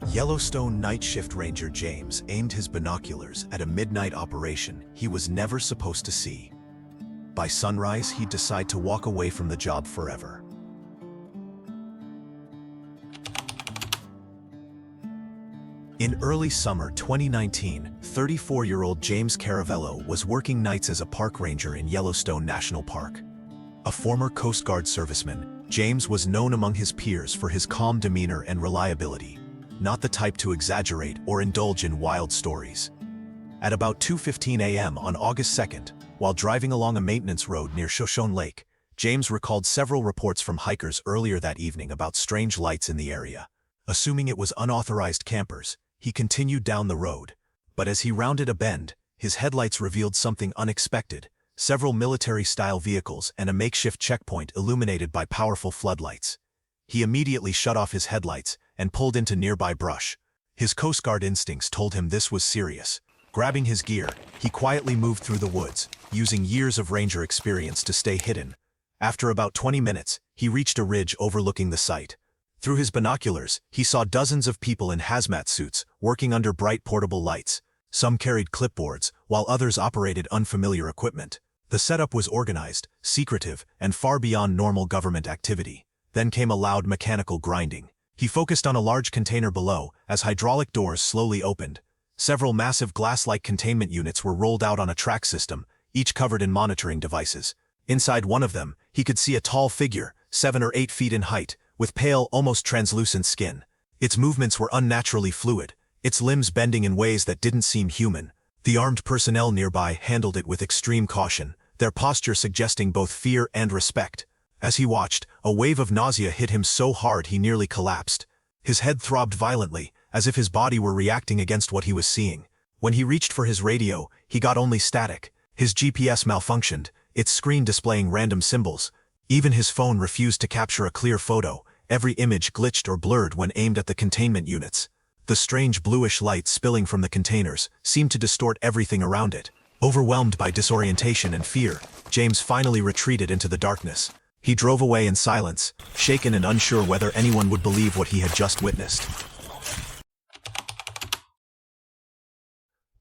Yellowstone night shift ranger James aimed his binoculars at a midnight operation he was never supposed to see. By sunrise, he'd decide to walk away from the job forever. In early summer 2019, 34-year-old James Caravello was working nights as a park ranger in Yellowstone National Park. A former Coast Guard serviceman, James was known among his peers for his calm demeanor and reliability, not the type to exaggerate or indulge in wild stories. At about 2:15 a.m. on August 2nd, while driving along a maintenance road near Shoshone Lake, James recalled several reports from hikers earlier that evening about strange lights in the area. Assuming it was unauthorized campers, he continued down the road. But as he rounded a bend, his headlights revealed something unexpected: several military-style vehicles and a makeshift checkpoint illuminated by powerful floodlights. He immediately shut off his headlights and pulled into nearby brush. His Coast Guard instincts told him this was serious. Grabbing his gear, he quietly moved through the woods, using years of ranger experience to stay hidden. After about 20 minutes, he reached a ridge overlooking the site. Through his binoculars, he saw dozens of people in hazmat suits working under bright portable lights. Some carried clipboards, while others operated unfamiliar equipment. The setup was organized, secretive, and far beyond normal government activity. Then came a loud mechanical grinding. He focused on a large container below as hydraulic doors slowly opened. Several massive glass-like containment units were rolled out on a track system, each covered in monitoring devices. Inside one of them, he could see a tall figure, 7 or 8 feet in height, with pale, almost translucent skin. Its movements were unnaturally fluid, its limbs bending in ways that didn't seem human. The armed personnel nearby handled it with extreme caution, their posture suggesting both fear and respect. As he watched, a wave of nausea hit him so hard he nearly collapsed. His head throbbed violently, as if his body were reacting against what he was seeing. When he reached for his radio, he got only static. His GPS malfunctioned, its screen displaying random symbols. Even his phone refused to capture a clear photo. Every image glitched or blurred when aimed at the containment units. The strange bluish light spilling from the containers seemed to distort everything around it. Overwhelmed by disorientation and fear, James finally retreated into the darkness. He drove away in silence, shaken and unsure whether anyone would believe what he had just witnessed.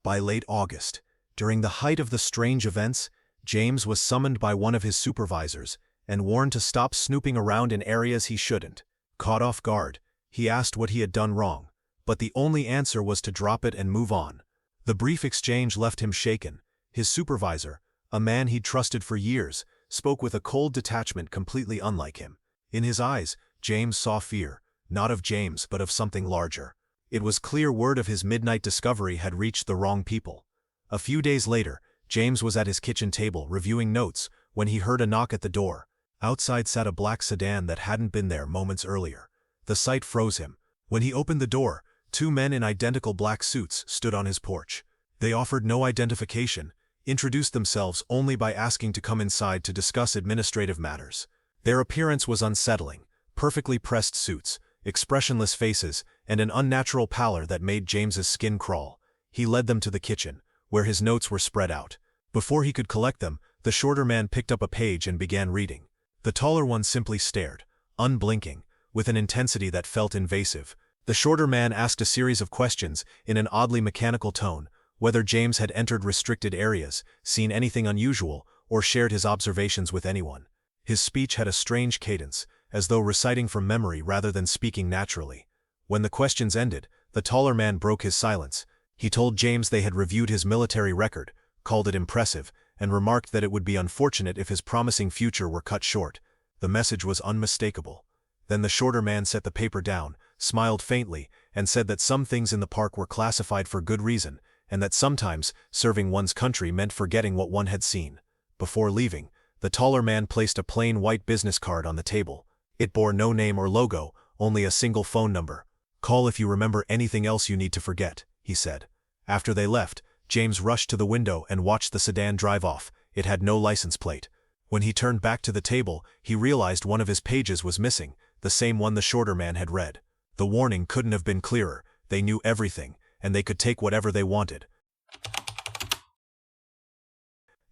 By late August, during the height of the strange events, James was summoned by one of his supervisors and warned to stop snooping around in areas he shouldn't. Caught off guard, he asked what he had done wrong, but the only answer was to drop it and move on. The brief exchange left him shaken. His supervisor, a man he'd trusted for years, spoke with a cold detachment completely unlike him. In his eyes, James saw fear, not of James but of something larger. It was clear word of his midnight discovery had reached the wrong people. A few days later, James was at his kitchen table reviewing notes when he heard a knock at the door. Outside sat a black sedan that hadn't been there moments earlier. The sight froze him. When he opened the door, 2 men in identical black suits stood on his porch. They offered no identification, introduced themselves only by asking to come inside to discuss administrative matters. Their appearance was unsettling: perfectly pressed suits, expressionless faces, and an unnatural pallor that made James's skin crawl. He led them to the kitchen, where his notes were spread out. Before he could collect them, the shorter man picked up a page and began reading. The taller one simply stared, unblinking, with an intensity that felt invasive. The shorter man asked a series of questions in an oddly mechanical tone, whether James had entered restricted areas, seen anything unusual, or shared his observations with anyone. His speech had a strange cadence, as though reciting from memory rather than speaking naturally. When the questions ended, the taller man broke his silence. He told James they had reviewed his military record, called it impressive, and remarked that it would be unfortunate if his promising future were cut short. The message was unmistakable. Then the shorter man set the paper down, smiled faintly, and said that some things in the park were classified for good reason, and that sometimes serving one's country meant forgetting what one had seen. Before leaving, the taller man placed a plain white business card on the table. It bore no name or logo, only a single phone number. "Call if you remember anything else you need to forget," he said. After they left, James rushed to the window and watched the sedan drive off. It had no license plate. When he turned back to the table, he realized one of his pages was missing, the same one the shorter man had read. The warning couldn't have been clearer. They knew everything, and they could take whatever they wanted.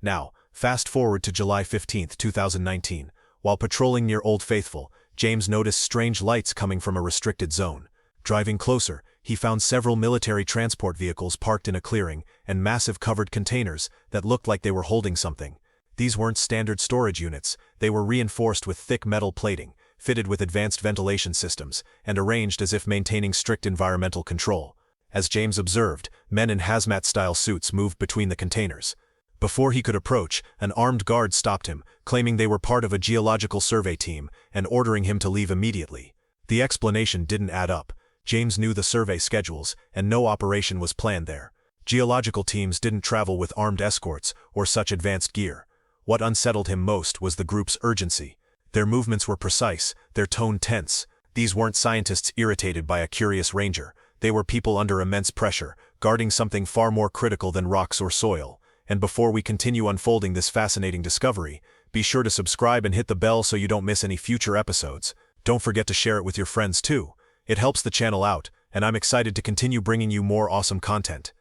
Now, fast forward to July 15, 2019. While patrolling near Old Faithful, James noticed strange lights coming from a restricted zone. Driving closer, he found several military transport vehicles parked in a clearing and massive covered containers that looked like they were holding something. These weren't standard storage units, they were reinforced with thick metal plating, fitted with advanced ventilation systems, and arranged as if maintaining strict environmental control. As James observed, men in hazmat-style suits moved between the containers. Before he could approach, an armed guard stopped him, claiming they were part of a geological survey team and ordering him to leave immediately. The explanation didn't add up. James knew the survey schedules, and no operation was planned there. Geological teams didn't travel with armed escorts or such advanced gear. What unsettled him most was the group's urgency. Their movements were precise, their tone tense. These weren't scientists irritated by a curious ranger. They were people under immense pressure, guarding something far more critical than rocks or soil. And before we continue unfolding this fascinating discovery, be sure to subscribe and hit the bell so you don't miss any future episodes. Don't forget to share it with your friends too. It helps the channel out, and I'm excited to continue bringing you more awesome content.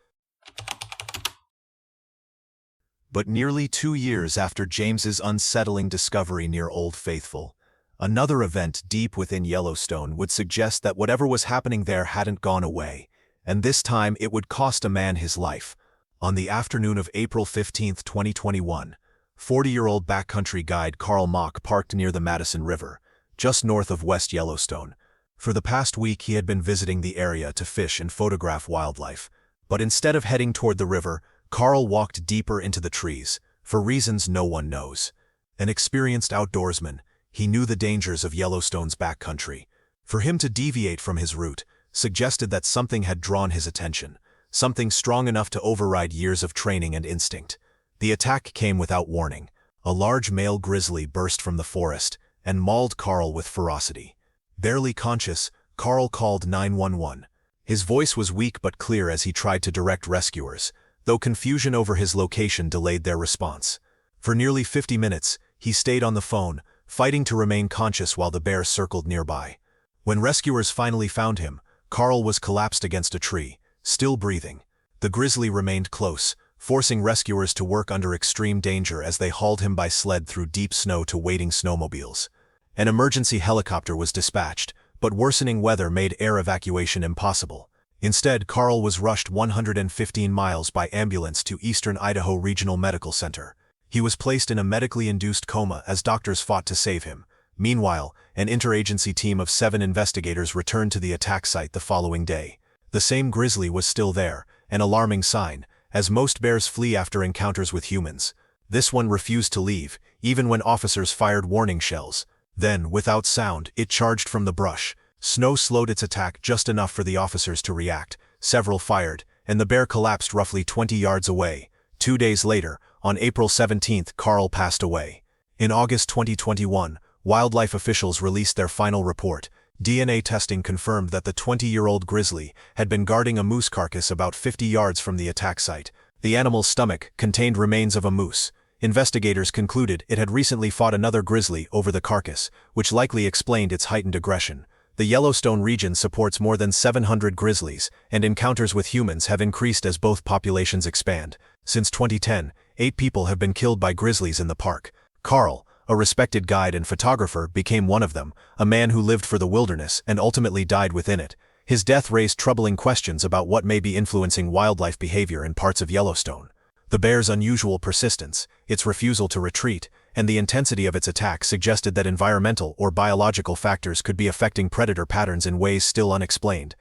But nearly 2 years after James's unsettling discovery near Old Faithful, another event deep within Yellowstone would suggest that whatever was happening there hadn't gone away, and this time it would cost a man his life. On the afternoon of April 15, 2021, 40-year-old backcountry guide Carl Mock parked near the Madison River, just north of West Yellowstone. For the past week he had been visiting the area to fish and photograph wildlife, but instead of heading toward the river, Carl walked deeper into the trees, for reasons no one knows. An experienced outdoorsman, he knew the dangers of Yellowstone's backcountry. For him to deviate from his route suggested that something had drawn his attention, something strong enough to override years of training and instinct. The attack came without warning. A large male grizzly burst from the forest and mauled Carl with ferocity. Barely conscious, Carl called 911. His voice was weak but clear as he tried to direct rescuers, though confusion over his location delayed their response. For nearly 50 minutes, he stayed on the phone, fighting to remain conscious while the bear circled nearby. When rescuers finally found him, Carl was collapsed against a tree, still breathing. The grizzly remained close, forcing rescuers to work under extreme danger as they hauled him by sled through deep snow to waiting snowmobiles. An emergency helicopter was dispatched, but worsening weather made air evacuation impossible. Instead, Carl was rushed 115 miles by ambulance to Eastern Idaho Regional Medical Center. He was placed in a medically induced coma as doctors fought to save him. Meanwhile, an interagency team of 7 investigators returned to the attack site the following day. The same grizzly was still there, an alarming sign, as most bears flee after encounters with humans. This one refused to leave, even when officers fired warning shells. Then, without sound, it charged from the brush. Snow slowed its attack just enough for the officers to react. Several fired, and the bear collapsed roughly 20 yards away. 2 days later, on April 17, Carl passed away. In August 2021, wildlife officials released their final report. DNA testing confirmed that the 20-year-old grizzly had been guarding a moose carcass about 50 yards from the attack site. The animal's stomach contained remains of a moose. Investigators concluded it had recently fought another grizzly over the carcass, which likely explained its heightened aggression. The Yellowstone region supports more than 700 grizzlies, and encounters with humans have increased as both populations expand. Since 2010, 8 people have been killed by grizzlies in the park. Carl, a respected guide and photographer, became one of them, a man who lived for the wilderness and ultimately died within it. His death raised troubling questions about what may be influencing wildlife behavior in parts of Yellowstone. The bear's unusual persistence, its refusal to retreat, and the intensity of its attack suggested that environmental or biological factors could be affecting predator patterns in ways still unexplained.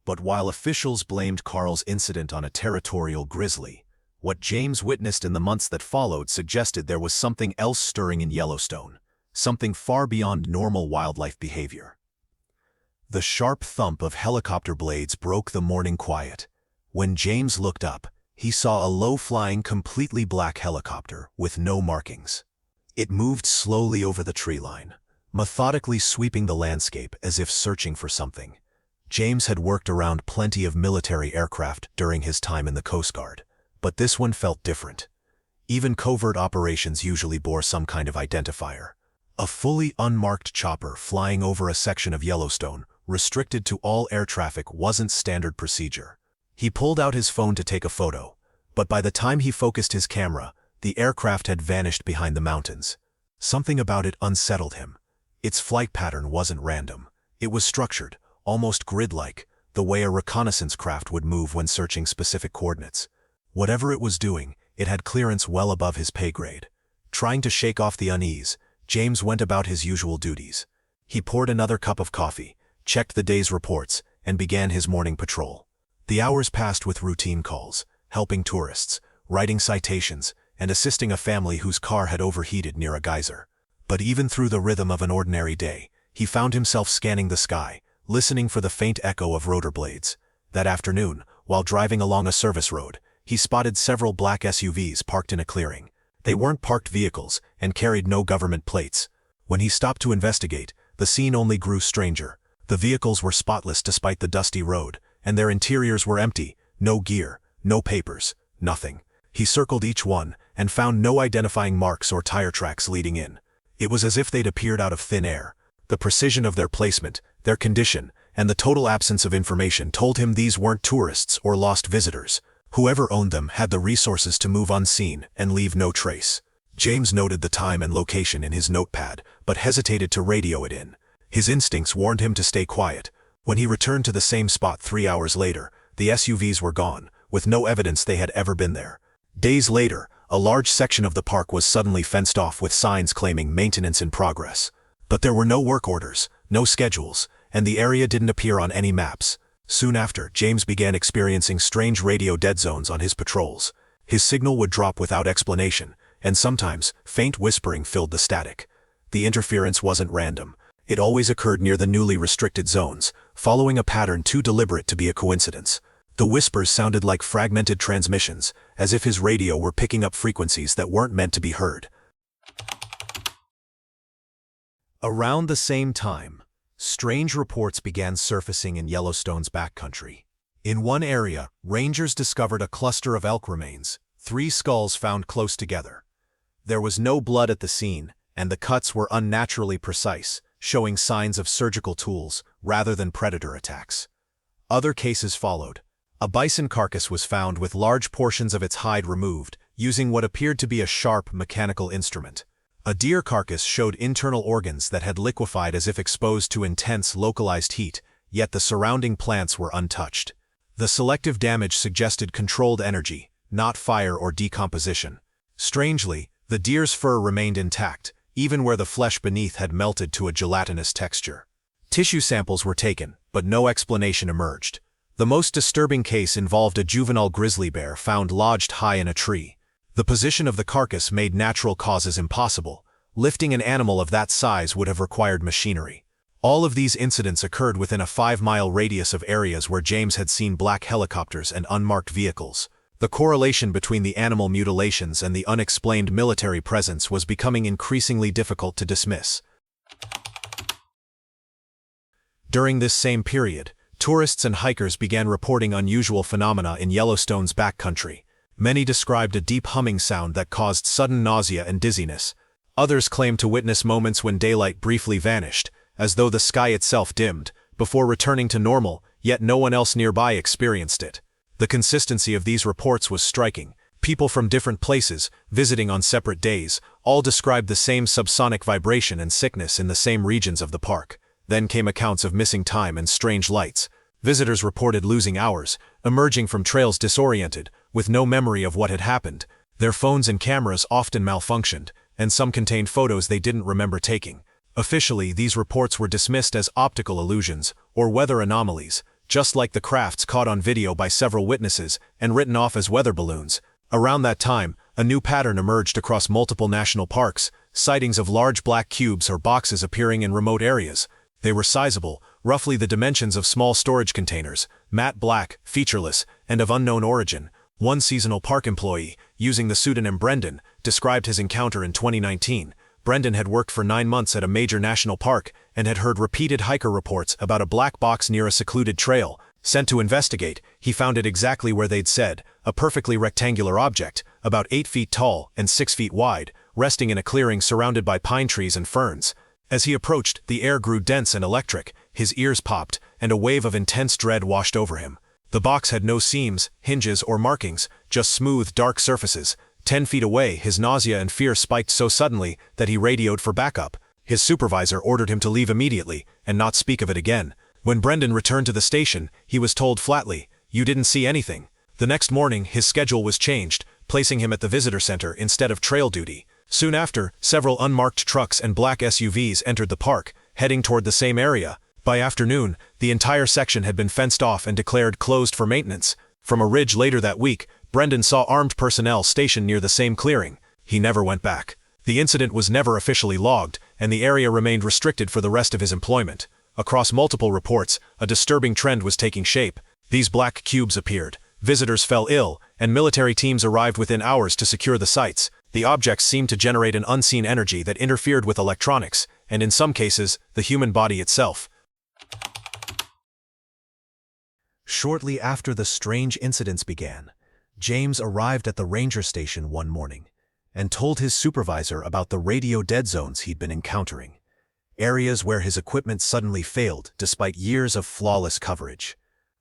But while officials blamed Carl's incident on a territorial grizzly, what James witnessed in the months that followed suggested there was something else stirring in Yellowstone, something far beyond normal wildlife behavior. The sharp thump of helicopter blades broke the morning quiet. When James looked up, he saw a low-flying, completely black helicopter with no markings. It moved slowly over the tree line, methodically sweeping the landscape as if searching for something. James had worked around plenty of military aircraft during his time in the Coast Guard, but this one felt different. Even covert operations usually bore some kind of identifier. A fully unmarked chopper flying over a section of Yellowstone, restricted to all air traffic, wasn't standard procedure. He pulled out his phone to take a photo, but by the time he focused his camera, the aircraft had vanished behind the mountains. Something about it unsettled him. Its flight pattern wasn't random. It was structured, almost grid-like, the way a reconnaissance craft would move when searching specific coordinates. Whatever it was doing, it had clearance well above his pay grade. Trying to shake off the unease, James went about his usual duties. He poured another cup of coffee, checked the day's reports, and began his morning patrol. The hours passed with routine calls, helping tourists, writing citations, and assisting a family whose car had overheated near a geyser. But even through the rhythm of an ordinary day, he found himself scanning the sky, listening for the faint echo of rotor blades. That afternoon, while driving along a service road, he spotted several black SUVs parked in a clearing. They weren't parked vehicles and carried no government plates. When he stopped to investigate, the scene only grew stranger. The vehicles were spotless despite the dusty road, and their interiors were empty, no gear, no papers, nothing. He circled each one and found no identifying marks or tire tracks leading in. It was as if they'd appeared out of thin air. The precision of their placement, their condition, and the total absence of information told him these weren't tourists or lost visitors. Whoever owned them had the resources to move unseen and leave no trace. James noted the time and location in his notepad, but hesitated to radio it in. His instincts warned him to stay quiet. When he returned to the same spot 3 hours later, the SUVs were gone, with no evidence they had ever been there. Days later, a large section of the park was suddenly fenced off with signs claiming maintenance in progress. But there were no work orders, no schedules, and the area didn't appear on any maps. Soon after, James began experiencing strange radio dead zones on his patrols. His signal would drop without explanation, and sometimes, faint whispering filled the static. The interference wasn't random. It always occurred near the newly restricted zones, following a pattern too deliberate to be a coincidence. The whispers sounded like fragmented transmissions, as if his radio were picking up frequencies that weren't meant to be heard. Around the same time, strange reports began surfacing in Yellowstone's backcountry. In one area, rangers discovered a cluster of elk remains, 3 skulls found close together. There was no blood at the scene, and the cuts were unnaturally precise, showing signs of surgical tools rather than predator attacks. Other cases followed. A bison carcass was found with large portions of its hide removed, using what appeared to be a sharp mechanical instrument. A deer carcass showed internal organs that had liquefied as if exposed to intense localized heat, yet the surrounding plants were untouched. The selective damage suggested controlled energy, not fire or decomposition. Strangely, the deer's fur remained intact, even where the flesh beneath had melted to a gelatinous texture. Tissue samples were taken, but no explanation emerged. The most disturbing case involved a juvenile grizzly bear found lodged high in a tree. The position of the carcass made natural causes impossible. Lifting an animal of that size would have required machinery. All of these incidents occurred within a 5-mile radius of areas where James had seen black helicopters and unmarked vehicles. The correlation between the animal mutilations and the unexplained military presence was becoming increasingly difficult to dismiss. During this same period, tourists and hikers began reporting unusual phenomena in Yellowstone's backcountry. Many described a deep humming sound that caused sudden nausea and dizziness. Others claimed to witness moments when daylight briefly vanished, as though the sky itself dimmed, before returning to normal, yet no one else nearby experienced it. The consistency of these reports was striking. People from different places, visiting on separate days, all described the same subsonic vibration and sickness in the same regions of the park. Then came accounts of missing time and strange lights. Visitors reported losing hours, emerging from trails disoriented, with no memory of what had happened. Their phones and cameras often malfunctioned, and some contained photos they didn't remember taking. Officially, these reports were dismissed as optical illusions or weather anomalies, just like the crafts caught on video by several witnesses and written off as weather balloons. Around that time, a new pattern emerged across multiple national parks, sightings of large black cubes or boxes appearing in remote areas. They were sizable, roughly the dimensions of small storage containers, matte black, featureless, and of unknown origin. One seasonal park employee, using the pseudonym Brendan, described his encounter in 2019. Brendan had worked for 9 months at a major national park and had heard repeated hiker reports about a black box near a secluded trail. Sent to investigate, he found it exactly where they'd said, a perfectly rectangular object, about 8 feet tall and 6 feet wide, resting in a clearing surrounded by pine trees and ferns. As he approached, the air grew dense and electric, his ears popped, and a wave of intense dread washed over him. The box had no seams, hinges, or markings, just smooth, dark surfaces. 10 feet away, his nausea and fear spiked so suddenly that he radioed for backup. His supervisor ordered him to leave immediately and not speak of it again. When Brendan returned to the station, he was told flatly, "You didn't see anything." The next morning, his schedule was changed, placing him at the visitor center instead of trail duty. Soon after, several unmarked trucks and black SUVs entered the park, heading toward the same area. By afternoon, the entire section had been fenced off and declared closed for maintenance. From a ridge later that week, Brendan saw armed personnel stationed near the same clearing. He never went back. The incident was never officially logged, and the area remained restricted for the rest of his employment. Across multiple reports, a disturbing trend was taking shape. These black cubes appeared, visitors fell ill, and military teams arrived within hours to secure the sites. The objects seemed to generate an unseen energy that interfered with electronics, and in some cases, the human body itself. Shortly after the strange incidents began, James arrived at the ranger station one morning and told his supervisor about the radio dead zones he'd been encountering, areas where his equipment suddenly failed despite years of flawless coverage.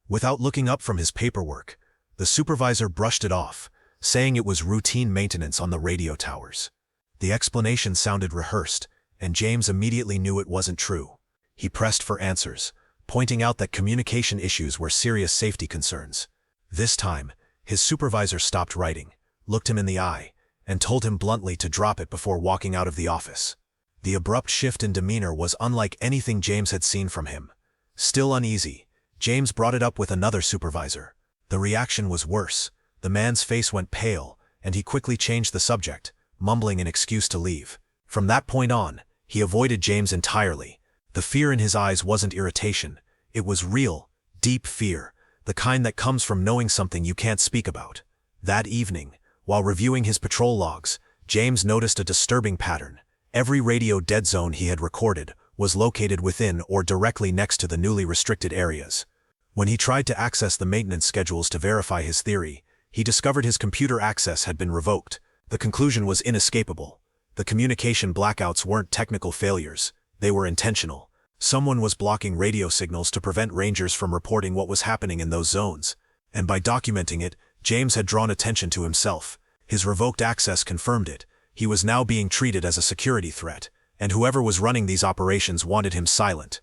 Without looking up from his paperwork, the supervisor brushed it off, saying it was routine maintenance on the radio towers. The explanation sounded rehearsed, and James immediately knew it wasn't true. He pressed for answers, pointing out that communication issues were serious safety concerns. This time, his supervisor stopped writing, looked him in the eye, and told him bluntly to drop it before walking out of the office. The abrupt shift in demeanor was unlike anything James had seen from him. Still uneasy, James brought it up with another supervisor. The reaction was worse. The man's face went pale, and he quickly changed the subject, mumbling an excuse to leave. From that point on, he avoided James entirely. The fear in his eyes wasn't irritation. It was real, deep fear, the kind that comes from knowing something you can't speak about. That evening, while reviewing his patrol logs, James noticed a disturbing pattern. Every radio dead zone he had recorded was located within or directly next to the newly restricted areas. When he tried to access the maintenance schedules to verify his theory, he discovered his computer access had been revoked. The conclusion was inescapable. The communication blackouts weren't technical failures. They were intentional. Someone was blocking radio signals to prevent rangers from reporting what was happening in those zones. And by documenting it, James had drawn attention to himself. His revoked access confirmed it. He was now being treated as a security threat, and whoever was running these operations wanted him silent.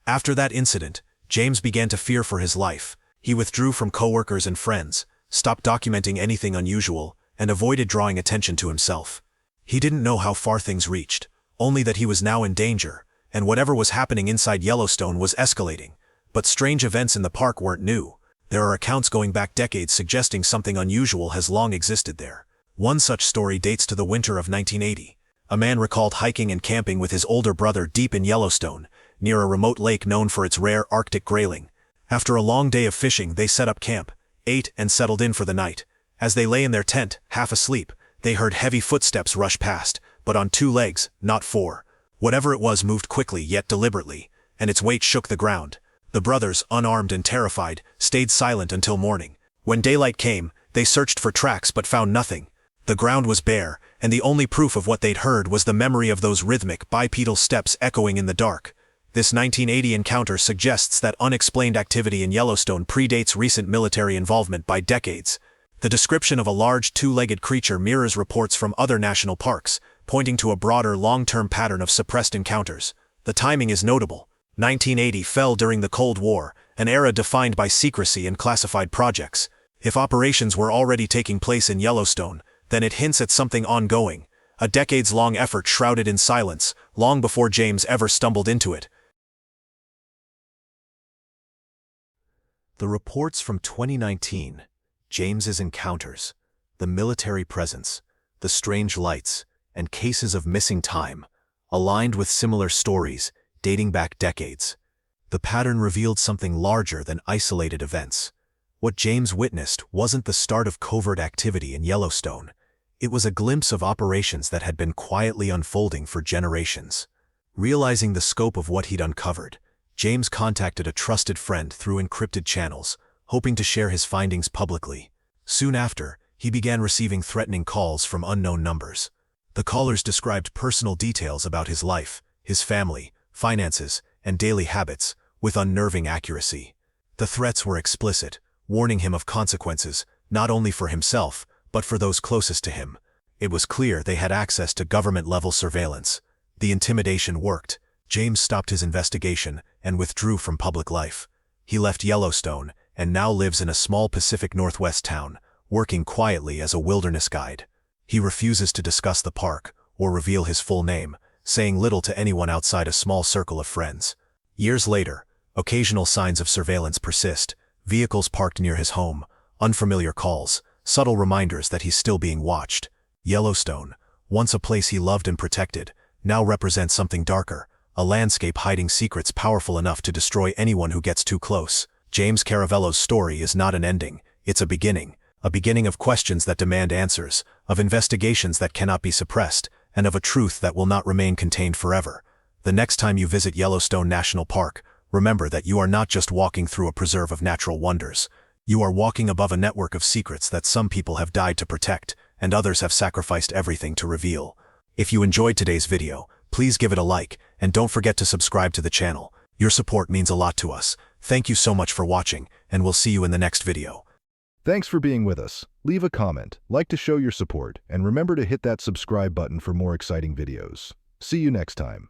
After that incident, James began to fear for his life. He withdrew from coworkers and friends, stopped documenting anything unusual, and avoided drawing attention to himself. He didn't know how far things reached, only that he was now in danger, and whatever was happening inside Yellowstone was escalating. But strange events in the park weren't new. There are accounts going back decades suggesting something unusual has long existed there. One such story dates to the winter of 1980. A man recalled hiking and camping with his older brother deep in Yellowstone, near a remote lake known for its rare Arctic grayling. After a long day of fishing, they set up camp, ate, and settled in for the night. As they lay in their tent, half asleep, they heard heavy footsteps rush past, but on 2 legs, not 4. Whatever it was moved quickly yet deliberately, and its weight shook the ground. The brothers, unarmed and terrified, stayed silent until morning. When daylight came, they searched for tracks but found nothing. The ground was bare, and the only proof of what they'd heard was the memory of those rhythmic, bipedal steps echoing in the dark. This 1980 encounter suggests that unexplained activity in Yellowstone predates recent military involvement by decades. The description of a large 2-legged creature mirrors reports from other national parks, pointing to a broader long-term pattern of suppressed encounters. The timing is notable. 1980 fell during the Cold War, an era defined by secrecy and classified projects. If operations were already taking place in Yellowstone, then it hints at something ongoing, a decades-long effort shrouded in silence, long before James ever stumbled into it. The reports from 2019, James's encounters, the military presence, the strange lights, and cases of missing time, aligned with similar stories dating back decades. The pattern revealed something larger than isolated events. What James witnessed wasn't the start of covert activity in Yellowstone. It was a glimpse of operations that had been quietly unfolding for generations. Realizing the scope of what he'd uncovered, James contacted a trusted friend through encrypted channels, hoping to share his findings publicly. Soon after, he began receiving threatening calls from unknown numbers. The callers described personal details about his life, his family, finances, and daily habits, with unnerving accuracy. The threats were explicit, warning him of consequences, not only for himself, but for those closest to him. It was clear they had access to government-level surveillance. The intimidation worked. James stopped his investigation and withdrew from public life. He left Yellowstone and now lives in a small Pacific Northwest town, working quietly as a wilderness guide. He refuses to discuss the park or reveal his full name, saying little to anyone outside a small circle of friends. Years later, occasional signs of surveillance persist: vehicles parked near his home, unfamiliar calls, subtle reminders that he's still being watched. Yellowstone, once a place he loved and protected, now represents something darker, a landscape hiding secrets powerful enough to destroy anyone who gets too close. James Caravello's story is not an ending, it's a beginning of questions that demand answers, of investigations that cannot be suppressed, and of a truth that will not remain contained forever. The next time you visit Yellowstone National Park, remember that you are not just walking through a preserve of natural wonders. You are walking above a network of secrets that some people have died to protect, and others have sacrificed everything to reveal. If you enjoyed today's video, please give it a like, and don't forget to subscribe to the channel. Your support means a lot to us. Thank you so much for watching, and we'll see you in the next video. Thanks for being with us. Leave a comment, like to show your support, and remember to hit that subscribe button for more exciting videos. See you next time.